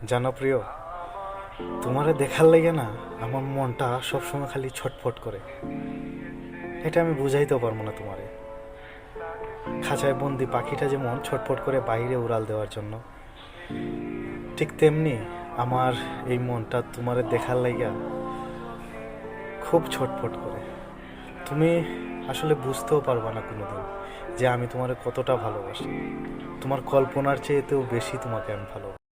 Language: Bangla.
জানো প্রিয়, তোমারে দেখার লাগে না আমার মনটা সবসময় খালি ছটফট করে। এটা আমি বুঝাইতেও পারবো না তোমারে। খাঁচায় বন্দি পাখিটা যেমন ছটফট করে বাইরে উড়াল দেওয়ার জন্য, ঠিক তেমনি আমার এই মনটা তোমারে দেখার লাইগা খুব ছটফট করে। তুমি আসলে বুঝতেও পারবা না কোনোদিন যে আমি তোমারে কতটা ভালোবাসি। তোমার কল্পনার চেয়েতেও বেশি তোমাকে আমি ভালোবাসি।